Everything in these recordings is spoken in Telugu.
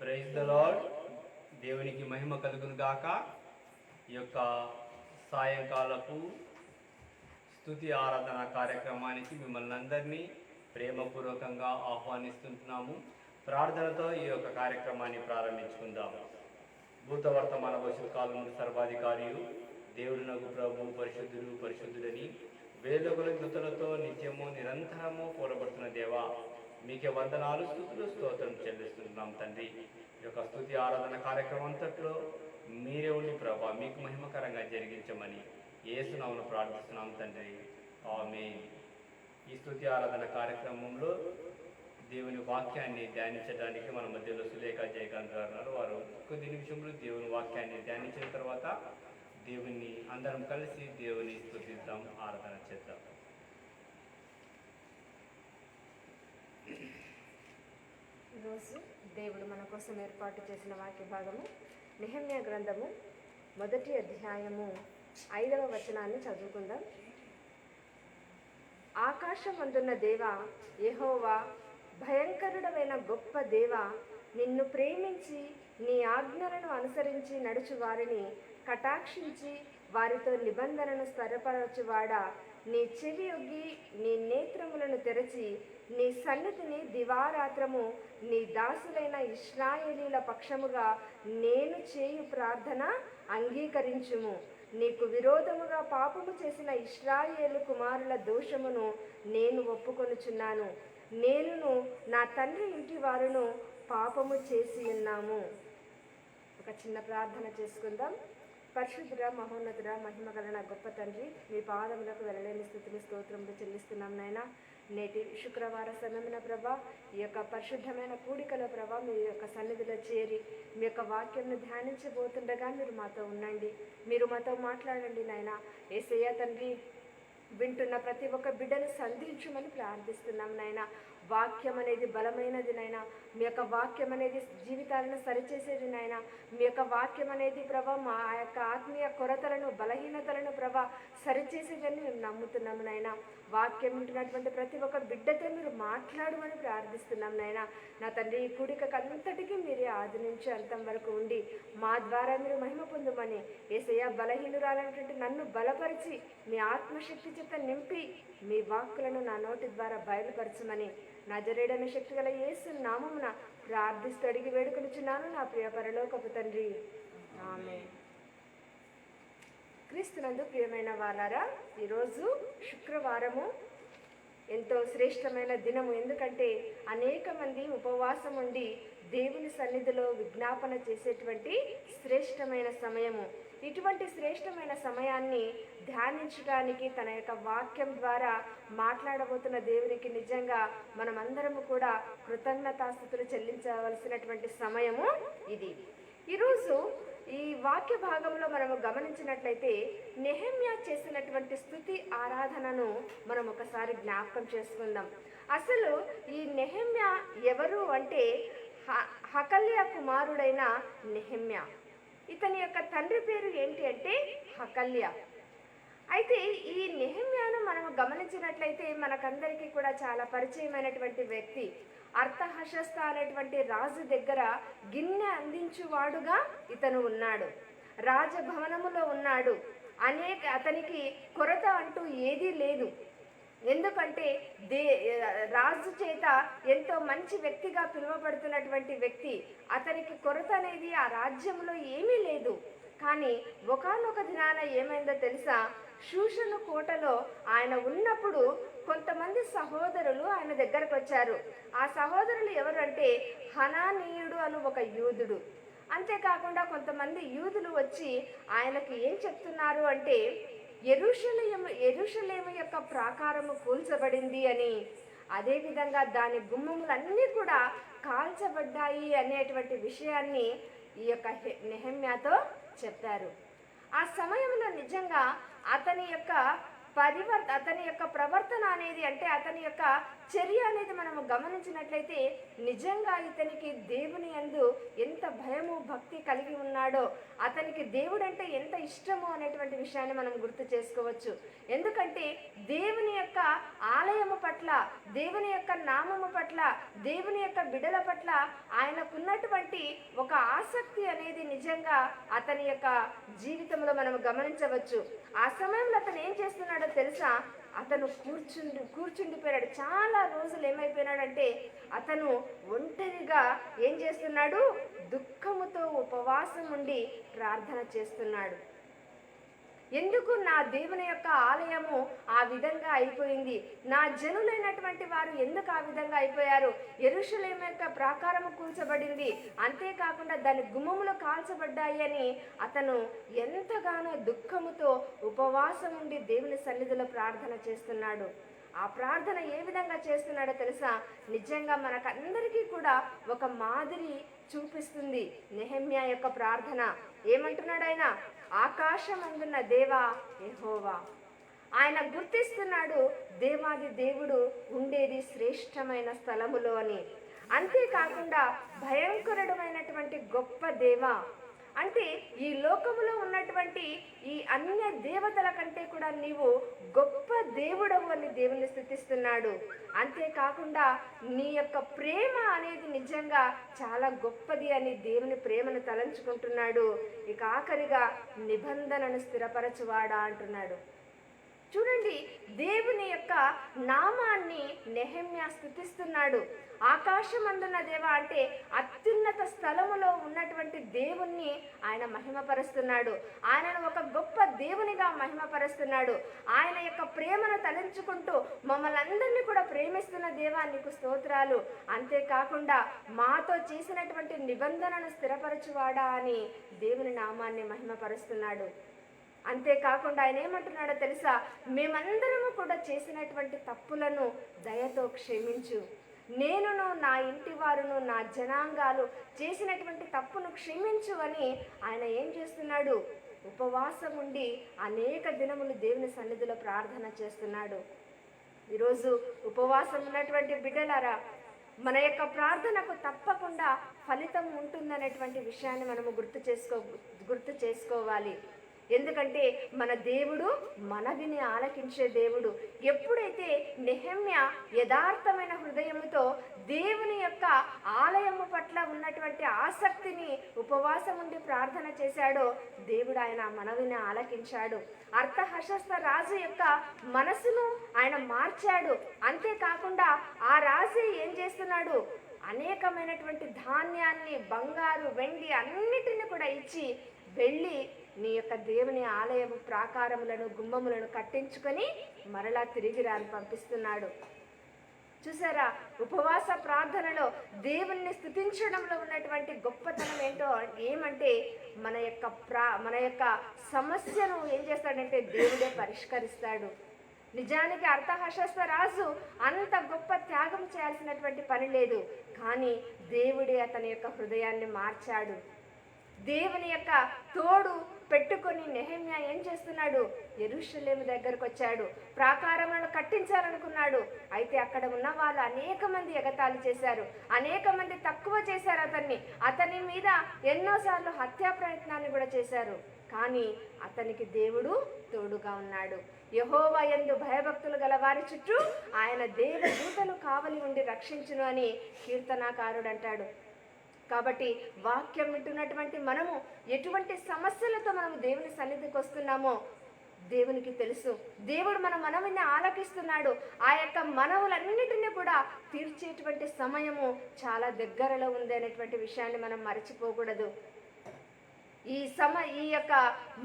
Praise the lord. దేవునికి మహిమ కలుగును గాక. ఈ యొక్క సాయంకాలపు స్తుతి ఆరాధన కార్యక్రమానికి మిమ్మల్ని అందరినీ ప్రేమపూర్వకంగా ఆహ్వానిస్తున్నాము. ప్రార్థనతో ఈ యొక్క కార్యక్రమాన్ని ప్రారంభించుకుందాము. భూత వర్తమాన భవిష్యత్ కాలము సర్వాధికారియు దేవుడునగు ప్రభు పరిశుద్ధుడని వేదకుల దుతులతో నిత్యము నిరంతరము కూడబడుతున్న దేవా, మీకే వందనాలు, స్తుతులు, స్తోత్రం చెల్లిస్తున్నాం తండ్రి. ఈ యొక్క స్తుతి ఆరాధన కార్యక్రమం అంతట్లో మీరే ఉండి ప్రభా మీకు మహిమకరంగా జరిగించమని యేసు నామమున ప్రార్థిస్తున్నాం తండ్రి. ఆమేన్. ఈ స్తుతి ఆరాధన కార్యక్రమంలో దేవుని వాక్యాన్ని ధ్యానించడానికి మన మధ్యలో సులేఖ జయకాంత్ గారు ఉన్నారు. వారు కొద్ది నిమిషంలో దేవుని వాక్యాన్ని ధ్యానించిన తర్వాత దేవుని అందరం కలిసి దేవుని స్తుతిద్దాం, ఆరాధన చేద్దాం. ఈరోజు దేవుడు మన కోసం ఏర్పాటు చేసిన వాక్య భాగము నెహెమ్యా గ్రంథము 1వ అధ్యాయము 5వ వచనాన్ని చదువుకుందాం. ఆకాశమందున్న దేవా యెహోవా, భయంకరుడమైన గొప్ప దేవా, నిన్ను ప్రేమించి నీ ఆజ్ఞలను అనుసరించి నడుచు వారిని కటాక్షించి వారితో నిబంధనను స్థిరపరచువాడా, నీ చెవి ఒగ్గి నీ నేత్రములను తెరచి నీ సన్నిధిని దివారాత్రము నీ దాసులైన ఇశ్రాయేలీల పక్షముగా నేను చేయు ప్రార్థన అంగీకరించుము. నీకు విరోధముగా పాపము చేసిన ఇశ్రాయేలు కుమారుల దోషమును నేను ఒప్పుకొనుచున్నాను. నేనును నా తండ్రి ఇంటి వారును పాపము చేసి ఉన్నాము. ఒక చిన్న ప్రార్థన చేసుకుందాం. పరిశుద్ధుడ, మహోన్నతుడ, మహిమగల గొప్ప తండ్రి, మీ పాదములకు వెళ్ళలేని స్థుతులు, స్తోత్రములు చెల్లిస్తున్నాం నాయనా. నేటి శుక్రవార సమయమున ప్రభా, ఈ యొక్క పరిశుద్ధమైన కూడికలో ప్రభా మీ యొక్క సన్నిధిలో చేరి మీ యొక్క వాక్యంను ధ్యానించబోతుండగా మీరు మాతో ఉండండి, మీరు మాతో మాట్లాడండి నాయనా. యేసయ్య తండ్రి, వింటున్న ప్రతి ఒక్క బిడ్డను సంధించమని ప్రార్థిస్తున్నాం నాయనా. వాక్యం అనేది బలమైనది నాయనా. మీ యొక్క వాక్యం అనేది జీవితాలను సరిచేసేది నాయనా. మీ యొక్క వాక్యం అనేది ప్రభా మా యొక్క ఆత్మీయ కొరతలను, బలహీనతలను ప్రభా సరిచేసేదని మేము నమ్ముతున్నాము నాయనా. వాక్యం వింటున్నటువంటి ప్రతి ఒక్క బిడ్డతో మీరు మాట్లాడమని ప్రార్థిస్తున్నాం నాయనా. నా తండ్రి, ఈ కూడికకంతటికీ మీరే ఆది నుంచి అంతం వరకు ఉండి మా ద్వారా మీరు మహిమ పొందుమని, యేసయ్య బలహీనురాలైనటువంటి నన్ను బలపరిచి మీ ఆత్మశక్తి చేత నింపి మీ వాక్కులను నా నోటి ద్వారా బయలుపరచమని నజరేయుడైన శక్తి గల యేసు నామమున ప్రార్థిస్తూ అడిగి వేడుకొనుచున్నాను నా ప్రియ పరలోకపు తండ్రి. ఆమేన్. క్రీస్తునందు ప్రియమైన వాళ్ళారా, ఈరోజు శుక్రవారము ఎంతో శ్రేష్టమైన దినము. ఎందుకంటే అనేక మంది ఉపవాసం ఉండి దేవుని సన్నిధిలో విజ్ఞాపన చేసేటువంటి శ్రేష్టమైన సమయము. ఇటువంటి శ్రేష్టమైన సమయాన్ని ధ్యానించడానికి, తన యొక్క వాక్యం ద్వారా మాట్లాడబోతున్న దేవునికి నిజంగా మనమందరము కూడా కృతజ్ఞతాస్తుతులు చెల్లించవలసినటువంటి సమయము ఇది. ఈరోజు ఈ వాక్య భాగంలో మనము గమనించినట్లయితే నెహెమ్యా చేసినటువంటి స్తుతి ఆరాధనను మనం ఒకసారి జ్ఞాపకం చేసుకుందాం. అసలు ఈ నెహెమ్యా ఎవరు అంటే హకల్యా కుమారుడైన నెహెమ్యా. ఇతని యొక్క తండ్రి పేరు ఏంటి అంటే హకల్యా. అయితే ఈ నెహెమ్యాను మనం గమనించినట్లయితే మనకందరికీ కూడా చాలా పరిచయమైనటువంటి వ్యక్తి. అర్థహషస్త అనేటువంటి రాజు దగ్గర గిన్నె అందించువాడుగా ఇతను ఉన్నాడు. రాజభవనములో ఉన్నాడు. అతనికి కొరత అంటూ ఏదీ లేదు. ఎందుకంటే రాజు చేత ఎంతో మంచి వ్యక్తిగా పిలువబడుతున్నటువంటి వ్యక్తి. అతనికి కొరత అనేది ఆ రాజ్యంలో ఏమీ లేదు. కానీ ఒకానొక దినాన ఏమైందో తెలుసా? షూషను కోటలో ఆయన ఉన్నప్పుడు కొంతమంది సహోదరులు ఆయన దగ్గరకు వచ్చారు. ఆ సహోదరులు ఎవరంటే హనానీయుడు అను ఒక యూదుడు. అంతేకాకుండా కొంతమంది యూదులు వచ్చి ఆయనకి ఏం చెప్తున్నారు అంటే, యెరూషలేము యొక్క ప్రాకారము కూల్చబడింది అని, అదేవిధంగా దాని గుమ్మములన్నీ కూడా కాల్చబడ్డాయి అనేటువంటి విషయాన్ని ఈ యొక్క నెహెమ్యాతో చెప్పారు. ఆ సమయంలో నిజంగా అతని యొక్క ప్రవర్తన అనేది, అంటే అతని యొక్క చర్య అనేది మనము గమనించినట్లయితే నిజంగా ఇతనికి దేవుని యందు ఎంత భయము భక్తి కలిగి ఉన్నాడో, అతనికి దేవుడు అంటే ఎంత ఇష్టమో అనేటువంటి విషయాన్ని మనం గుర్తు చేసుకోవచ్చు. ఎందుకంటే దేవుని యొక్క ఆలయము పట్ల, దేవుని యొక్క నామము పట్ల, దేవుని యొక్క బిడల పట్ల ఆయనకున్నటువంటి ఒక ఆసక్తి అనేది నిజంగా అతని యొక్క జీవితంలో మనం గమనించవచ్చు. ఆ సమయంలో అతను ఏం చేస్తున్నాడో తెలుసా? అతను కూర్చుండిపోయాడు. చాలా రోజులు ఏమైపోయినాడంటే అతను ఒంటరిగా ఏం చేస్తున్నాడు? దుఃఖముతో ఉపవాసం ఉండి ప్రార్థన చేస్తున్నాడు. ఎందుకు నా దేవుని యొక్క ఆలయము ఆ విధంగా అయిపోయింది? నా జనులైనటువంటి వారు ఎందుకు ఆ విధంగా అయిపోయారు? యెరూషలేము యొక్క ప్రాకారము కూల్చబడింది, అంతేకాకుండా దాని గుమ్మములు కాల్చబడ్డాయి అని అతను ఎంతగానో దుఃఖముతో ఉపవాసం ఉండి దేవుని సన్నిధిలో ప్రార్థన చేస్తున్నాడు. ఆ ప్రార్థన ఏ విధంగా చేస్తున్నాడో తెలుసా? నిజంగా మనకందరికీ కూడా ఒక మాదిరి చూపిస్తుంది నెహెమ్యా యొక్క ప్రార్థన. ఏమంటున్నాడు ఆయన? ఆకాశమందున్న దేవా యెహోవా. ఆయన గుర్తిస్తున్నాడు దేవాది దేవుడు ఉండేది శ్రేష్టమైన స్థలములో అని. అంతేకాకుండా భయంకరుడమైనటువంటి గొప్ప దేవ అంటే ఈ లోకములో ఉన్నటువంటి ఈ అన్య దేవతల కంటే కూడా నీవు గొప్ప దేవుడవు అని దేవుని స్తుతిస్తున్నాడు. అంతేకాకుండా నీ యొక్క ప్రేమ అనేది నిజంగా చాలా గొప్పది అని దేవుని ప్రేమను తలంచుకుంటున్నాడు. ఇక ఆఖరిగా నిబంధనను స్థిరపరచువాడా అంటున్నాడు. చూడండి, దేవుని యొక్క నామాన్ని నెహెమ్యా స్తుతిస్తున్నాడు. ఆకాశమందున్న దేవ అంటే అత్యున్నత స్థలములో ఉన్నటువంటి దేవుణ్ణి ఆయన మహిమపరుస్తున్నాడు. ఆయనను ఒక గొప్ప దేవునిగా మహిమపరుస్తున్నాడు. ఆయన యొక్క ప్రేమను తలంచుకుంటూ మమ్మల్ని అందరినీ కూడా ప్రేమిస్తున్న దేవా నీకు స్తోత్రాలు, అంతేకాకుండా మాతో చేసినటువంటి నిబంధనను స్థిరపరచువాడా అని దేవుని నామాన్ని మహిమపరుస్తున్నాడు. అంతేకాకుండా ఆయన ఏమంటున్నాడో తెలుసా? మేమందరము కూడా చేసినటువంటి తప్పులను దయతో క్షమించు. నేనును నా ఇంటి వారును నా జనాంగాలు చేసినటువంటి తప్పును క్షమించు అని ఆయన ఏం చేస్తున్నాడు? ఉపవాసం ఉండి అనేక దినములు దేవుని సన్నిధిలో ప్రార్థన చేస్తున్నాడు. ఈరోజు ఉపవాసం ఉన్నటువంటి బిడ్డలారా, మన యొక్క ప్రార్థనకు తప్పకుండా ఫలితం ఉంటుందనేటువంటి విషయాన్ని మనము గుర్తు చేసుకోవాలి. ఎందుకంటే మన దేవుడు మనవిని ఆలకించే దేవుడు. ఎప్పుడైతే నెహెమ్యా యథార్థమైన హృదయముతో దేవుని యొక్క ఆలయము పట్ల ఉన్నటువంటి ఆసక్తిని ఉపవాసం ఉండి ప్రార్థన చేశాడో దేవుడు ఆయన మనవిని ఆలకించాడు. అర్థహశస్త రాజు యొక్క మనసును ఆయన మార్చాడు. అంతేకాకుండా ఆ రాజు ఏం చేస్తున్నాడు? అనేకమైనటువంటి ధాన్యాన్ని, బంగారు, వెండి అన్నిటిని కూడా ఇచ్చి వెళ్ళి నీ యొక్క దేవుని ఆలయము ప్రాకారములను, గుమ్మములను కట్టించుకొని మరలా తిరిగి రాని పంపిస్తున్నాడు. చూసారా, ఉపవాస ప్రార్థనలో దేవుణ్ణి స్తుతించడంలో ఉన్నటువంటి గొప్పతనం ఏంటో ఏమంటే మన యొక్క సమస్యను ఏం చేస్తాడంటే దేవుడే పరిష్కరిస్తాడు. నిజానికి అర్థహశస్త రాజు అంత గొప్ప త్యాగం చేయాల్సినటువంటి పని లేదు, కానీ దేవుడే అతని యొక్క హృదయాన్ని మార్చాడు. దేవుని యొక్క తోడు పెట్టుకొని నెహెమ్యా ఏం చేస్తున్నాడు? యెరూషలేము దగ్గరకు వచ్చాడు. ప్రాకారములను కట్టించాలనుకున్నాడు. అయితే అక్కడ ఉన్న వాళ్ళు అనేక మంది ఎగతాళి చేశారు, అనేక మంది తక్కువ చేశారు అతని మీద ఎన్నోసార్లు హత్యా ప్రయత్నాన్ని కూడా చేశారు. కానీ అతనికి దేవుడు తోడుగా ఉన్నాడు. యెహోవా యందు భయభక్తులు గల వారి చుట్టూ ఆయన దేవదూతలు కావలి ఉండి రక్షించును అని కీర్తనాకారుడు అంటాడు. కాబట్టి వాక్యం వింటున్నటువంటి మనము ఎటువంటి సమస్యలతో మనము దేవుని సన్నిధికి వస్తున్నామో దేవునికి తెలుసు. దేవుడు మన మనవిని ఆలకిస్తున్నాడు. ఆ యొక్క మనవులన్నిటినీ కూడా తీర్చేటువంటి సమయము చాలా దగ్గరలో ఉంది అనేటువంటి విషయాన్ని మనం మరచిపోకూడదు. ఈ యొక్క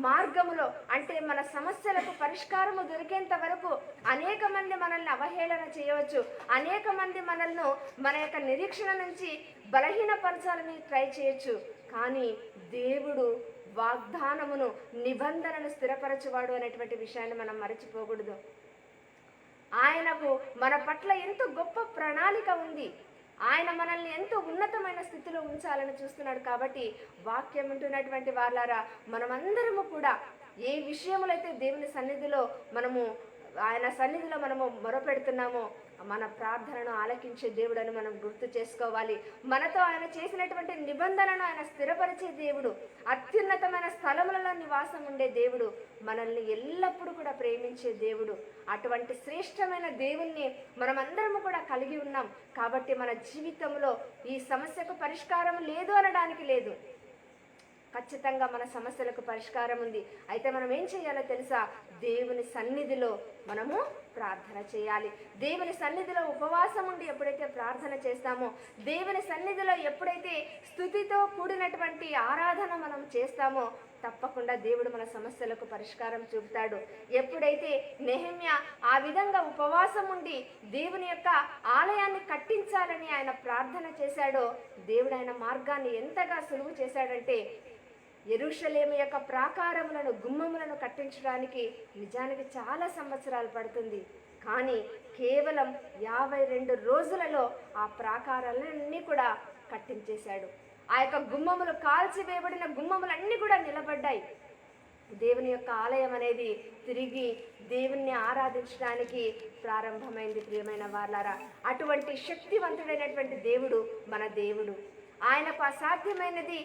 మార్గములో అంటే మన సమస్యలకు పరిష్కారము దొరికేంత వరకు అనేక మంది మనల్ని అవహేళన చేయవచ్చు, అనేక మంది మనల్ని మన యొక్క నిరీక్షణ నుంచి బలహీనపరచాలని ట్రై చేయొచ్చు. కానీ దేవుడు వాగ్దానమును, నిబంధనను స్థిరపరచువాడు అనేటువంటి విషయాన్ని మనం మరచిపోకూడదు. ఆయనకు మన పట్ల ఎంతో గొప్ప ప్రణాళిక ఉంది. ఆయన మనల్ని ఎంతో ఉన్నతమైన స్థితిలో ఉంచాలని చూస్తున్నాడు. కాబట్టి వాక్యం ఉంటున్నటువంటి వాళ్ళారా, మనమందరము కూడా ఏ విషయములైతే దేవుని సన్నిధిలో మనము ఆయన సన్నిధిలో మనము మొరపెడుతున్నామో మన ప్రార్థనను ఆలకించే దేవుడని మనం గుర్తు చేసుకోవాలి. మనతో ఆయన చేసినటువంటి నిబంధనను ఆయన స్థిరపరిచే దేవుడు, అత్యున్నతమైన స్థలములలో నివాసం ఉండే దేవుడు, మనల్ని ఎల్లప్పుడూ కూడా ప్రేమించే దేవుడు. అటువంటి శ్రేష్టమైన దేవుణ్ణి మనమందరము కూడా కలిగి ఉన్నాం. కాబట్టి మన జీవితంలో ఈ సమస్యకు పరిష్కారం లేదు అనడానికి లేదు. ఖచ్చితంగా మన సమస్యలకు పరిష్కారం ఉంది. అయితే మనం ఏం చేయాలో తెలుసా? దేవుని సన్నిధిలో మనము ప్రార్థన చేయాలి. దేవుని సన్నిధిలో ఉపవాసం ఉండి ఎప్పుడైతే ప్రార్థన చేస్తామో, దేవుని సన్నిధిలో ఎప్పుడైతే స్తుతితో కూడినటువంటి ఆరాధన మనం చేస్తామో, తప్పకుండా దేవుడు మన సమస్యలకు పరిష్కారం చూపుతాడు. ఎప్పుడైతే నెహెమ్యా ఆ విధంగా ఉపవాసం ఉండి దేవుని యొక్క ఆలయాన్ని కట్టించాలని ఆయన ప్రార్థన చేశాడో, దేవుడు ఆయన మార్గాన్ని ఎంతగా సులువు చేశాడంటే, యెరూషలేము యొక్క ప్రాకారములను, గుమ్మములను కట్టించడానికి నిజానికి చాలా సంవత్సరాలు పడుతుంది. కానీ కేవలం 52 రోజులలో ఆ ప్రాకారాలన్నీ కూడా కట్టించేశాడు. ఆ యొక్క గుమ్మములు, కాల్చివేయబడిన గుమ్మములన్నీ కూడా నిలబడ్డాయి. దేవుని యొక్క ఆలయం అనేది తిరిగి దేవుణ్ణి ఆరాధించడానికి ప్రారంభమైంది. ప్రియమైన వారలారా, అటువంటి శక్తివంతుడైనటువంటి దేవుడు మన దేవుడు. ఆయనకు అసాధ్యమైనది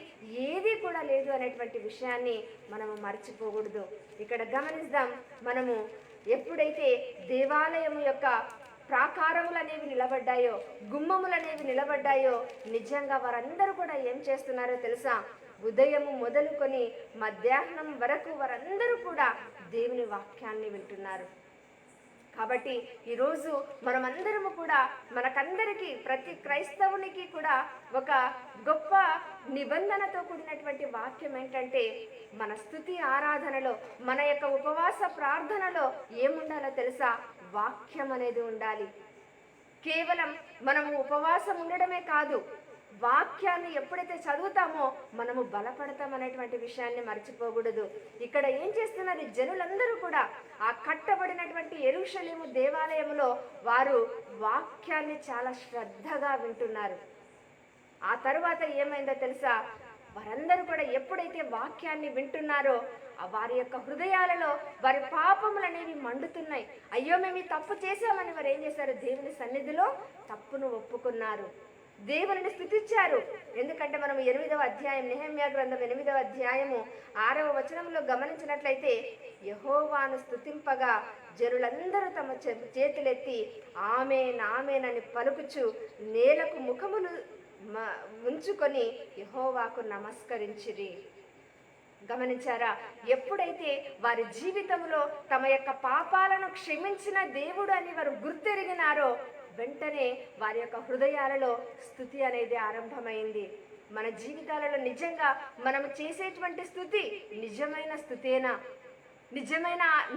ఏదీ కూడా లేదు అనేటువంటి విషయాన్ని మనము మర్చిపోకూడదు. ఇక్కడ గమనిద్దాం, మనము ఎప్పుడైతే దేవాలయం యొక్క ప్రాకారములు అనేవి నిలబడ్డాయో, గుమ్మములు అనేవి నిలబడ్డాయో, నిజంగా వారందరూ కూడా ఏం చేస్తున్నారో తెలుసా? ఉదయము మొదలుకొని మధ్యాహ్నం వరకు వారందరూ కూడా దేవుని వాక్యాన్ని వింటున్నారు. కాబట్టి ఈరోజు మనమందరము కూడా, మనకందరికీ, ప్రతి క్రైస్తవునికి కూడా ఒక గొప్ప నిబంధనతో కూడినటువంటి వాక్యం ఏంటంటే, మన స్తుతి ఆరాధనలో, మన యొక్క ఉపవాస ప్రార్థనలో ఏముండాలో తెలుసా? వాక్యం అనేది ఉండాలి. కేవలం మనము ఉపవాసం ఉండడమే కాదు, వాక్యాన్ని ఎప్పుడైతే చదువుతామో మనము బలపడతాం అనేటువంటి విషయాన్ని మర్చిపోకూడదు. ఇక్కడ ఏం చేస్తున్నారు? జనులందరూ కూడా ఆ కట్టబడినటువంటి యెరూషలేము దేవాలయములో వారు వాక్యాన్ని చాలా శ్రద్ధగా వింటున్నారు. ఆ తరువాత ఏమైందో తెలుసా? వారందరూ కూడా ఎప్పుడైతే వాక్యాన్ని వింటున్నారో, వారి యొక్క హృదయాలలో వారి పాపములు అనేవి మండుతున్నాయి. అయ్యో, మేము ఈ తప్పు చేశామని వారు ఏం చేశారు? దేవుని సన్నిధిలో తప్పును ఒప్పుకున్నారు, దేవుని స్తుతించారు. ఎందుకంటే మనం 8వ అధ్యాయం, నెహెమ్యా గ్రంథం 8వ అధ్యాయము 6వ వచనంలో గమనించినట్లయితే, యెహోవాను స్తుతింపగా జనులందరూ తమ చేతులెత్తి ఆమేన్ ఆమేన్ అని పలుకుచు నేలకు ముఖములు ఉంచుకొని యెహోవాకు నమస్కరించిరి. గమనించారా? ఎప్పుడైతే వారి జీవితంలో తమ యొక్క పాపాలను క్షమించిన దేవుడు అని వారు గుర్తెరిగినారో, వెంటనే వారి యొక్క హృదయాలలో స్తుతి అనేది ఆరంభమైంది. మన జీవితాలలో నిజంగా మనం చేసేటువంటి స్తుతి నిజమైన స్తుతేనా?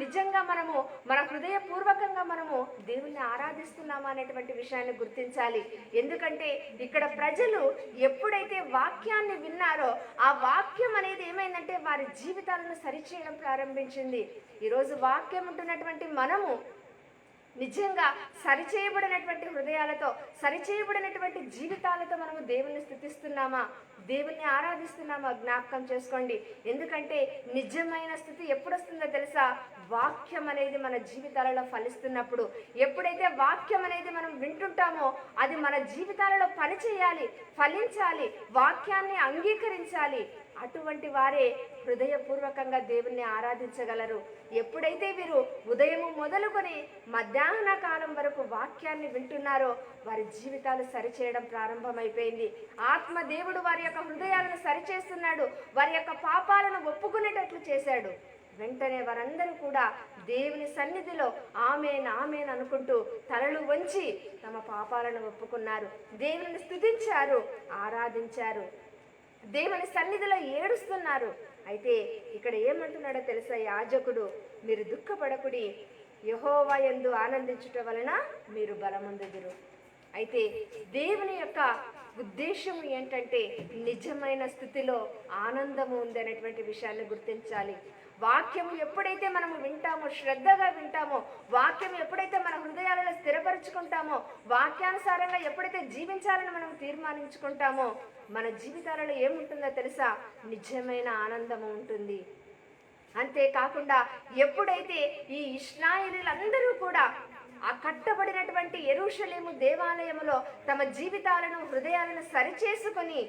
నిజంగా మనము మన హృదయపూర్వకంగా మనము దేవుణ్ణి ఆరాధిస్తున్నామా అనేటువంటి విషయాన్ని గుర్తించాలి. ఎందుకంటే ఇక్కడ ప్రజలు ఎప్పుడైతే వాక్యాన్ని విన్నారో, ఆ వాక్యం అనేది ఏమైందంటే వారి జీవితాలను సరిచేయడం ప్రారంభించింది. ఈరోజు వాక్యం ఉంటున్నటువంటి మనము నిజంగా సరిచేయబడినటువంటి హృదయాలతో, సరిచేయబడినటువంటి జీవితాలతో మనము దేవుణ్ణి స్తుతిస్తున్నామా, దేవుణ్ణి ఆరాధిస్తున్నామా? జ్ఞాపకం చేసుకోండి. ఎందుకంటే నిజమైన స్థితి ఎప్పుడు వస్తుందో తెలుసా? వాక్యం అనేది మన జీవితాలలో ఫలిస్తున్నప్పుడు. ఎప్పుడైతే వాక్యం అనేది మనం వింటుంటామో అది మన జీవితాలలో పనిచేయాలి, ఫలించాలి, వాక్యాన్ని అంగీకరించాలి. అటువంటి వారే హృదయపూర్వకంగా దేవుణ్ణి ఆరాధించగలరు. ఎప్పుడైతే వీరు ఉదయము మొదలుకొని మధ్యాహ్న కాలం వరకు వాక్యాన్ని వింటున్నారో వారి జీవితాలు సరిచేయడం ప్రారంభమైపోయింది. ఆత్మ దేవుడు వారి యొక్క హృదయాలను సరిచేస్తున్నాడు, వారి యొక్క పాపాలను ఒప్పుకునేటట్లు చేశాడు. వెంటనే వారందరూ కూడా దేవుని సన్నిధిలో ఆమేన్ ఆమేన్ అనుకుంటూ తలలు వంచి తమ పాపాలను ఒప్పుకున్నారు, దేవుని స్తుతించారు, ఆరాధించారు, దేవుని సన్నిధిలో ఏడుస్తున్నారు. అయితే ఇక్కడ ఏమంటున్నాడో తెలుసా యాజకుడు? మీరు దుఃఖపడకుడి, యెహోవా యందు ఆనందించుట వలన మీరు బలమొందుదురు. అయితే దేవుని యొక్క ఉద్దేశం ఏంటంటే నిజమైన స్థితిలో ఆనందము ఉంది అనేటువంటి విషయాన్ని గుర్తించాలి. వాక్యము ఎప్పుడైతే మనము వింటామో, శ్రద్ధగా వింటామో, వాక్యం ఎప్పుడైతే మన హృదయాలలో స్థిరపరుచుకుంటామో, వాక్యానుసారంగా ఎప్పుడైతే జీవించాలని మనం తీర్మానించుకుంటామో, మన జీవితాలలో ఏముంటుందో తెలుసా? నిజమైన ఆనందము ఉంటుంది. అంతేకాకుండా ఎప్పుడైతే ఈ ఇశ్రాయేలీయులందరూ కూడా ఆ కట్టబడినటువంటి యెరూషలేము దేవాలయములో తమ జీవితాలను హృదయాలను సరిచేసుకొని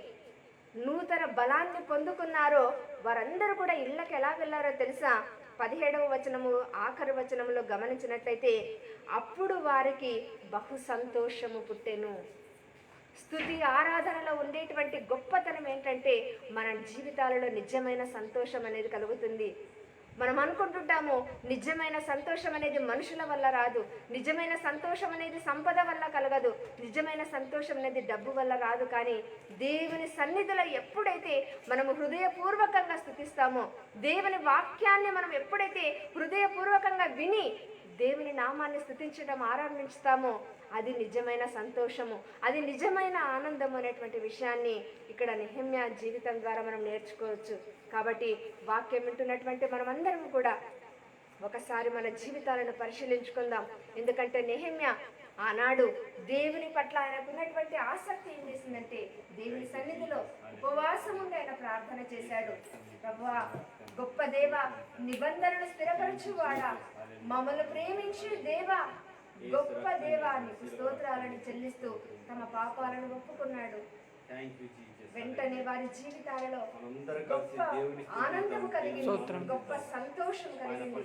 నూతన బలాన్ని పొందుకున్నారో వారందరూ కూడా ఇళ్ళకి ఎలా వెళ్ళారో తెలుసా? 17వ వచనము ఆఖరి వచనములో గమనించినట్లయితే, అప్పుడు వారికి బహు సంతోషము పుట్టెను. స్తుతి ఆరాధనలో ఉండేటువంటి గొప్పతనం ఏంటంటే మన జీవితాలలో నిజమైన సంతోషం అనేది కలుగుతుంది. మనం అనుకుంటుంటాము నిజమైన సంతోషం అనేది మనుషుల వల్ల రాదు, నిజమైన సంతోషం అనేది సంపద వల్ల కలగదు, నిజమైన సంతోషం అనేది డబ్బు వల్ల రాదు. కానీ దేవుని సన్నిధిలో ఎప్పుడైతే మనము హృదయపూర్వకంగా స్తుతిస్తామో, దేవుని వాక్యాన్ని మనం ఎప్పుడైతే హృదయపూర్వకంగా విని దేవుని నామాన్ని స్తుతించడం ఆరంభిస్తామో అది నిజమైన సంతోషము, అది నిజమైన ఆనందము అనేటువంటి విషయాన్ని ఇక్కడ నెహెమ్యా జీవితం ద్వారా మనం నేర్చుకోవచ్చు. కాబట్టి వాక్యం వింటున్నటువంటి మనమందరం కూడా ఒకసారి మన జీవితాలను పరిశీలించుకుందాం. ఎందుకంటే నెహెమ్యా ఆనాడు దేవుని పట్ల ఆయనకున్నటువంటి ఆసక్తి ఏం చేసిందంటే, దేవుని సన్నిధిలో ఉపవాసం ఉండి ఆయన ప్రార్థన చేశాడు. ప్రభువా, గొప్ప దేవ, నిబంధనను స్థిరపరచువాడా, మమ్మల్ని ప్రేమించి దేవా, గొప్ప దేవా నీకు స్తోత్రాలను చెల్లిస్తూ తమ పాపాలను ఒప్పుకున్నాడు. వెంటనే వారి జీవితాలలో గొప్ప ఆనందము కలిగింది, గొప్ప సంతోషం కలిగింది.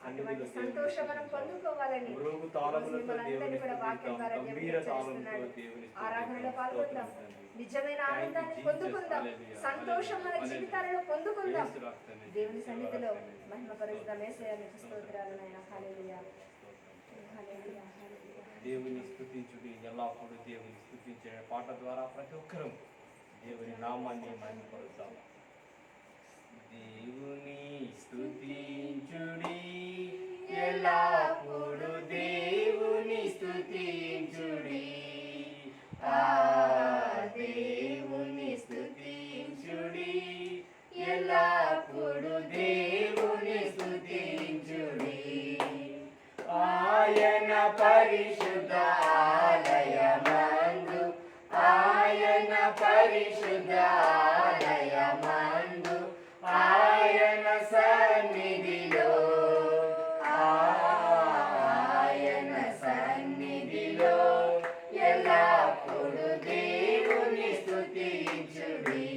అటువంటి సంతోషం మనం పొందుకోవాలని మిమ్మల్ని కూడా వాక్యం ద్వారా తెలియజేస్తున్నాడు. ఆరాధనలో పాల్గొందాం, నిజమైన ఆనందాన్ని పొందుకుందాం, సంతోషం మన జీవితాలలో పొందుకుందాం. దేవుని సన్నిధిలో మహిమపరుద్దాం. యేసయ్య స్తోత్రాలు నాయనా. హల్లెలూయా, హల్లెలూయా, హల్లెలూయా. దేవుని స్తుతించుడి, ఎల్లప్పుడూ దేవుని స్తుతించే పాట ద్వారా ప్రతి ఒక్కరూ దేవుని నామాన్ని మహిమపరుద్దాం. దేవుని స్తుతించుడి, ఎల్లప్పుడూ దేవుని స్తుతించుడి, దేవుని స్తుతించుడి, ఎల్లప్పుడూ దేవుని స్తుతించుడి. ఆయన పరిశుద్ధ ఆలయమందు, ఆయన పరిశుద్ధ ఆలయమందు, ఆయన సన్నిధిలో, ఆయన సన్నిధిలో ఎల్లప్పుడూ దేవుని స్తుతించుడి,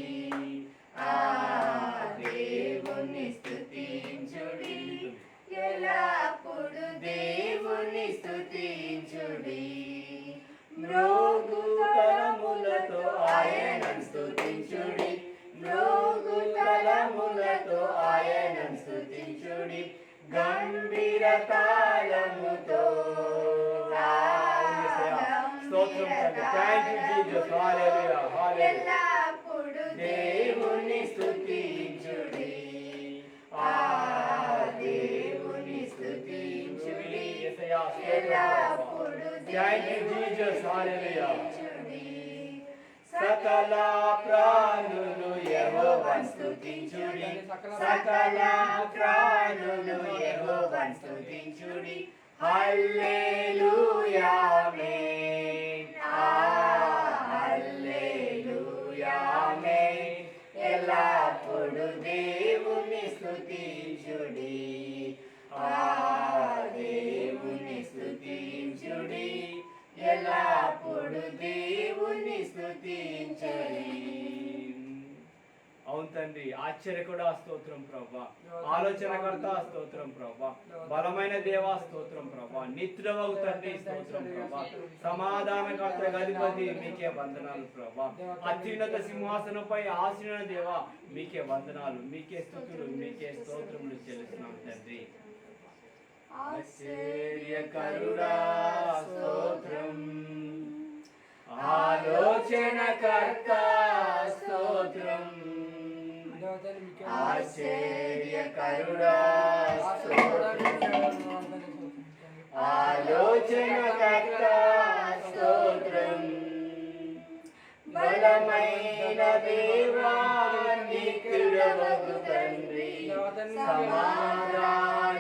దేవుని స్తుతించుడి, ఎల్లప్పుడూ దేవుని స్తుతించుడి. మ్రోగు తలములతో ఆయనను స్తుతించుడి, మ్రోగు తలములతో ఆయనను స్తుతించుడి, గంభీర తాళముతో. ఎల్లప్పుడూ దేవుని స్తుతించుడి, దేవుని స్తుతించుడి, ఎల్లప్పుడూ దేవుని స్తుతించుడి. సకల ప్రాణులు యెహోవాను స్తుతించుడి, సకల ప్రాణులు యెహోవాను స్తుతించుడి. హల్లెలూయా, ఆమేన్, హల్లెలూయా, ఆమేన్. ఎల్లప్పుడూ దేవుని స్తుతించుడి, దేవుని స్తుతించుడి, ఎల్లప్పుడూ దేవుని స్తుతించుడి. అవును తండ్రి, ఆశ్చర్యకుడా స్తోత్రం ప్రభా, ఆలోచనకర్త స్తోత్రం ప్రభా, బలమైన దేవా స్తోత్రం ప్రభా, నిత్యుడవగు తండ్రి స్తోత్రం ప్రభా, సమాధానకర్త అధిపతి మీకే వందనాలు ప్రభా, అత్యున్నత సింహాసనంపై ఆసీనుడైన దేవా మీకే వందనాలు, మీకే స్తుతులు, మీకే స్తోత్రములు చెల్లిస్తున్నాం తండ్రి. ఆశ్చర్యకరుడా స్తోత్రం, ఆలోచనకర్త స్తోత్రం, ఆశ్చర్యకరుడా స్తోత్రం, ఆలోచనకర్త స్తోత్రం, బలమైన దేవా నిత్యుడవగు తండ్రి, సమాధానాధిపతి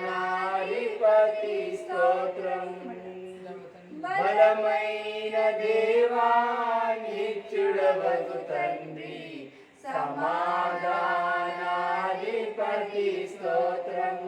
స్తోత్రం, బలమైన దేవా నిత్యుడవగు తండ్రి, సమాధానాధిపతి స్తోత్రం.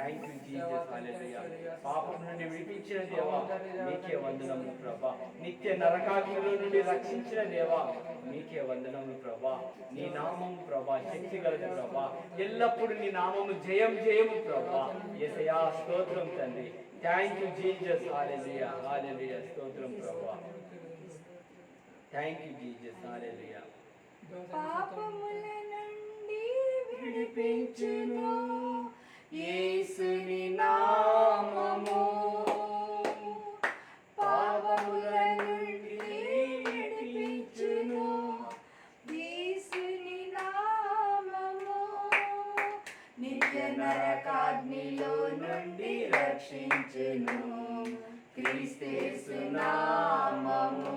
థ్యాంక్ యూ జీసస్ హల్లెలూయా. పాపం నుండి విడిపించిన దేవా నీకే వందనములు ప్రభా. నిత్య నరకాగ్నిలో నుండి రక్షించిన దేవా నీకే వందనములు ప్రభా. నీ నామము ప్రభా శక్తి గలదు ప్రభా. ఎల్లప్పుడూ నీ నామము జయం జయము ప్రభా. యేసయ్యా స్తోత్రం తండ్రి. థ్యాంక్ యూ జీసస్ హల్లెలూయా హల్లెలూయా. స్తోత్రం ప్రభా. థ్యాంక్ యూ జీసస్ హల్లెలూయా. పాపముల నుండి విడిపించును యేసుని నామము. పాపముల నుండి విడిపించును యేసుని నామము. నిత్య నరకాగ్నిలో నుండి రక్షించును క్రీస్తు నామము.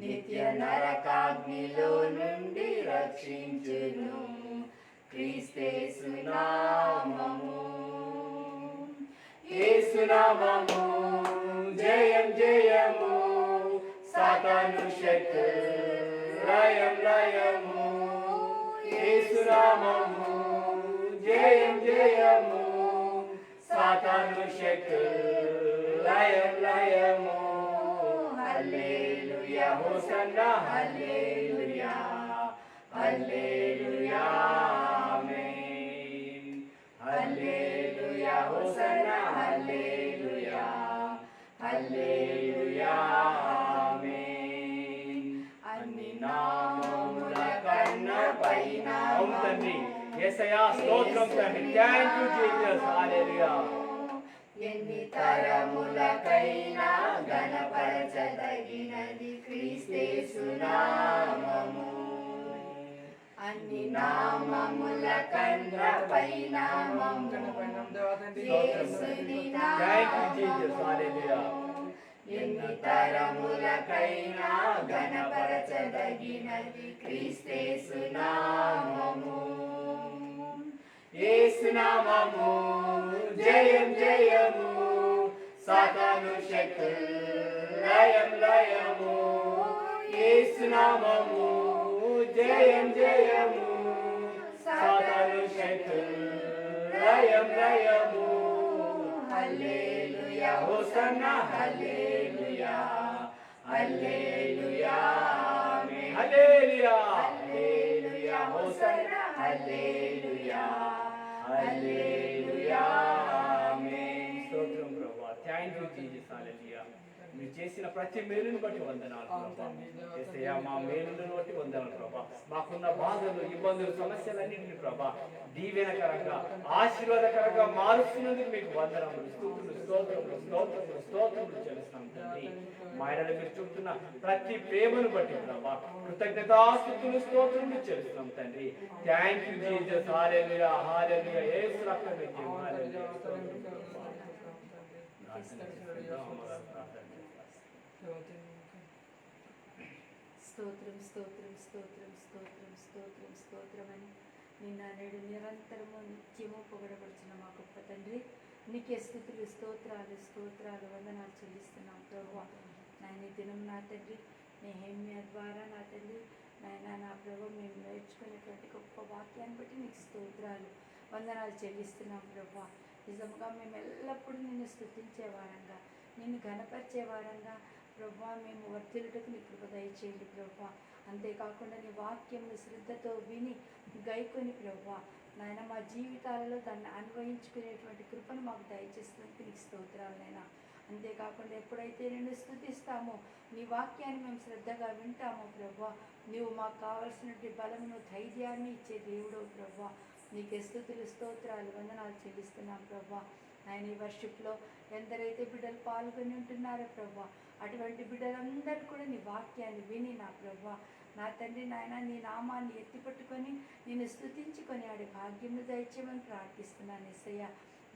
నిత్య నరకాగ్నిలో నుండి రక్షించును క్రీస్తు నామము. యేసు నామము జయం జయము. సాతాను శక్తి లయం లయము. యేసు నామము జయం జయము. సాతాను శక్తి లయం లయము. హల్లెలూయా హోసన్నా హల్లెలూయా హల్లెలూయా ఆమేన్. హల్లెలూయా హోసన్నా హల్లెలూయా హల్లెలూయా ఆమేన్. అన్ని నామముల కన్నా పైన తండ్రి యేసయ్యా స్తోత్రం తండ్రి. థ్యాంక్ యూ జీసస్ హల్లెలూయా. ఎన్ని తరములకైనా గణపరచదగినది క్రీస్తు నామము. అన్ని నామముల కన్నా పైనామము యేసుని నామము. ఎన్ని తరములకైనా గణపరచదగినది క్రీస్తు నామము. యేసు నామము జయం జయము. సాతాను శక్తి లయం లయము. యేసు నామము జయం జయము. సాతాను శక్తి లయం లయము. హల్లెలూయా హోసన్నా హల్లెలూయా హల్లెలూయా ఆమేన్. హల్లెలూయా హల్లెలూయా హోసన్నా హల్లెలూయా హల్లెలూయా ఆమేన్. స్తోత్రం ప్రభువా. థాంక్ యూ జీసస్ హల్లెలూయా. మీరు చేసిన ప్రతి మేలుని బట్టి వందనాలు ప్రభువా. యేసయ్యా మా మేలును బట్టి వందనాలు ప్రభువా. మాకున్న బాధలు ఇబ్బందులు సమస్యలన్నింటినీ ప్రభువా దీవెనకరంగా ఆశీర్వాదకరంగా మారుస్తున్నందుకు మీకు వందనములు స్తుతులు స్తోత్రములు స్తోత్రములు స్తోత్రములు చెల్లిస్తాం తండ్రి. మా ఆయన మీరు చూపుతున్న ప్రతి ప్రేమను బట్టి ప్రభువా కృతజ్ఞతాస్తుతులు స్తోత్రములు చెల్లిస్తాం తండ్రి. థ్యాంక్ యూ జీసస్ హల్లెలూయా హల్లెలూయా. యేసు రక్తం విజయం హల్లెలూయా. స్తోత్రం స్తోత్రం స్తోత్రం స్తోత్రం స్తోత్రం స్తోత్రం అని నిన్న నేడు నిరంతరము నిత్యము పొగడబడుచున్న మా గొప్ప తండ్రి నీకే స్తుతులు స్తోత్రాలు స్తోత్రాలు వందనాలు చెల్లిస్తున్నాం ప్రభువా. నాయన ఈ దినం నా తండ్రి నెహెమ్యా ద్వారా నా తండ్రి నాయన నా ప్రభు మేము నేర్చుకునేటువంటి గొప్ప వాక్యాన్ని బట్టి నీకు స్తోత్రాలు వందనాలు చెల్లిస్తున్నాం ప్రభువా. నిజంగా మేము ఎల్లప్పుడూ నిన్ను స్తుతించే వారంగా నిన్ను ఘనపరిచే వారంగా ప్రభువా మేము వర్తిల్లుటకు నీ కృప దయచేయండి ప్రభువా. అంతేకాకుండా నీ వాక్యంను శ్రద్ధతో విని గైకొని ప్రభువా నాయన మా జీవితాలలో దాన్ని అన్వయించుకునేటువంటి కృపను మాకు దయచేసినందుకు నీకు స్తోత్రాలు నాయన. అంతేకాకుండా ఎప్పుడైతే నిన్ను స్తుతిస్తామో నీ వాక్యాన్ని మేము శ్రద్ధగా వింటామో ప్రభువా నువ్వు మాకు కావాల్సినటువంటి బలమును ధైర్యాన్ని ఇచ్చే దేవుడవు ప్రభువా. నీకే స్తుతులు స్తోత్రాలు వందనాలు చెల్లిస్తున్నాం ప్రభువా. ఆయన ఈ వర్షిప్లో ఎందరైతే బిడ్డలు పాల్గొని ఉంటున్నారో ప్రభువా అటువంటి బిడ్డలందరూ కూడా నీ వాక్యాన్ని విని నా ప్రభువా నా తండ్రి నాయన నీ నామాన్ని ఎత్తిపట్టుకొని నేను స్తుతించుకొని ఆడే భాగ్యము దయచేయమని ప్రార్థిస్తున్నాను. యేసయ్య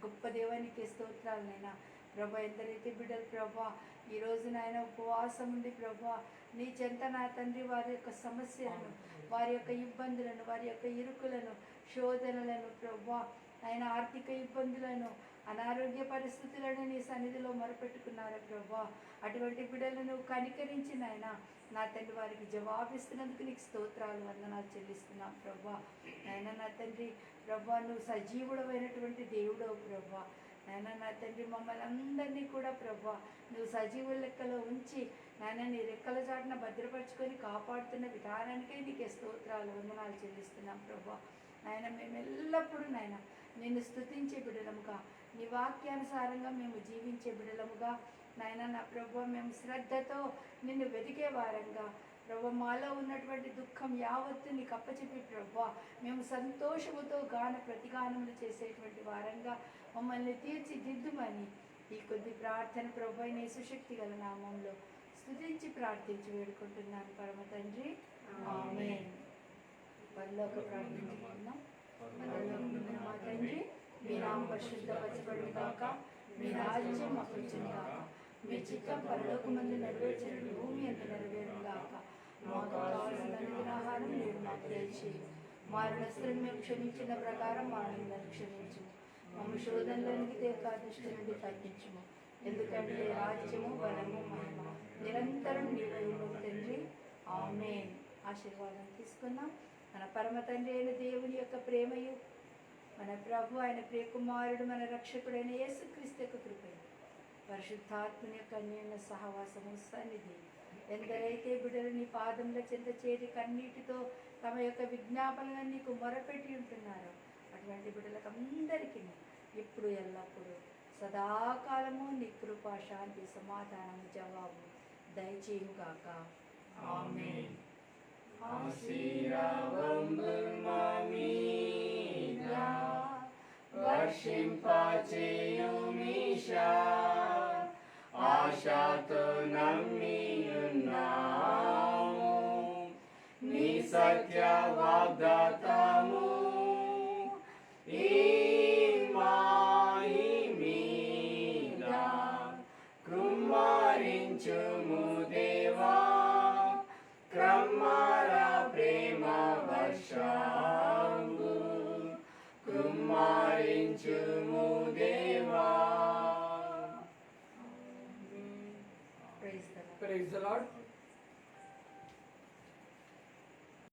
గొప్ప దేవానికి స్తోత్రాలనైనా ప్రభా ఎందరైతే బిడ్డలు ప్రభా ఈరోజు నాయన ఉపవాసం ఉండి ప్రభా నీ చెంత నా తండ్రి వారి యొక్క సమస్యలను వారి యొక్క ఇబ్బందులను వారి యొక్క ఇరుకులను శోధనలను ప్రభా ఆయన ఆర్థిక ఇబ్బందులను అనారోగ్య పరిస్థితులను నీ సన్నిధిలో మొరపెట్టుకున్నారు ప్రభా. అటువంటి బిడ్డలను కనికరించి నాయన నా తండ్రి వారికి జవాబిస్తున్నందుకు నీకు స్తోత్రాలు వందనాలు చెల్లిస్తున్నాం ప్రభా. నాయన నా తండ్రి ప్రభా నువ్వు సజీవుడమైనటువంటి దేవుడు ప్రభా. నాయన నా తండ్రి మమ్మల్ని అందరినీ కూడా ప్రభా నువ్వు సజీవుల లెక్కలో ఉంచి నాయన నీ రెక్కల చాటున భద్రపరుచుకొని కాపాడుతున్న విధానానికే నీకే స్తోత్రాలు వందనాలు చెల్లిస్తున్నాం ప్రభా. నాయన మేము ఎల్లప్పుడూ నాయన నిన్ను స్తుతించే బిడ్డలముగా నీ వాక్యానుసారంగా మేము జీవించే బిడ్డలముగా నాయన నా ప్రభా మేము శ్రద్ధతో నిన్ను వెతికే వారంగా ప్రభా మాలో ఉన్నటువంటి దుఃఖం యావత్తు నీకు అప్పచెప్పి ప్రభా మేము సంతోషముతో ప్రతిగానములు చేసేటువంటి వారంగా మమ్మల్ని తీర్చిదిద్దుమని ఈ కొద్ది ప్రార్థన ప్రభు నీ సుశక్తి గల నామంలో స్తుతించి ప్రార్థించి వేడుకుంటున్నాను పరమ తండ్రి ఆమేన్. పరలోక ప్రార్థించుకుందాం. పరలోకమున్న మా తండ్రి మీ నామం పరిశుద్ధపరచబడును గాక, మీ రాజ్యం మాకు వచ్చును గాక, మీ చిత్తం పరలోకమందు నెరవేర్చినట్టు భూమి అందు నెరవేరును గాక. మాకు కావలసిన అనుదిన ఆహారం నేడు మాకు దయచేయి. మా రుణస్థులను మేము క్షమించిన ప్రకారం మా రుణాలను క్షమించు. మమ్మ శోధనలోనికి దుష్టు నుండి తప్పించుము. ఎందుకంటే రాజ్యము బలము మహిమ నిరంతరం నీవై ఉన్నావు తండ్రి ఆమేన్. ఆశీర్వాదం తీసుకున్నాం. మన పరమ తండ్రి అయిన దేవుని యొక్క ప్రేమయు మన ప్రభు ఆయన ప్రియకుమారుడు మన రక్షకుడైన యేసుక్రీస్తు యొక్క కృపయు పరిశుద్ధాత్మని యొక్క అన్యోన్య సహవాసము సన్నిధి ఎందరైతే బిడ్డలు నీ పాదముల చెంత చేరి కన్నీటితో తమ యొక్క విజ్ఞాపనలను నీకు మొరపెట్టి ఉంటున్నారో అటువంటి బిడ్డలకు అందరికీ ఇప్పుడు ఎల్లప్పుడూ సదాకాలము నీ కృప శాంతి సమాధానము జవాబు దయచేయుగాక ఆమేన్. వర్షింపచేయుమీశా ఆశతో నమ్మియున్నాము నీ సత్య వాగ్దాతము ఈ మాయి మీద కృమ్మరించుము దేవా క్రమర ప్రేమ వర్షము కృమ్మరించుము దేవా. Praise the Lord. Praise the Lord.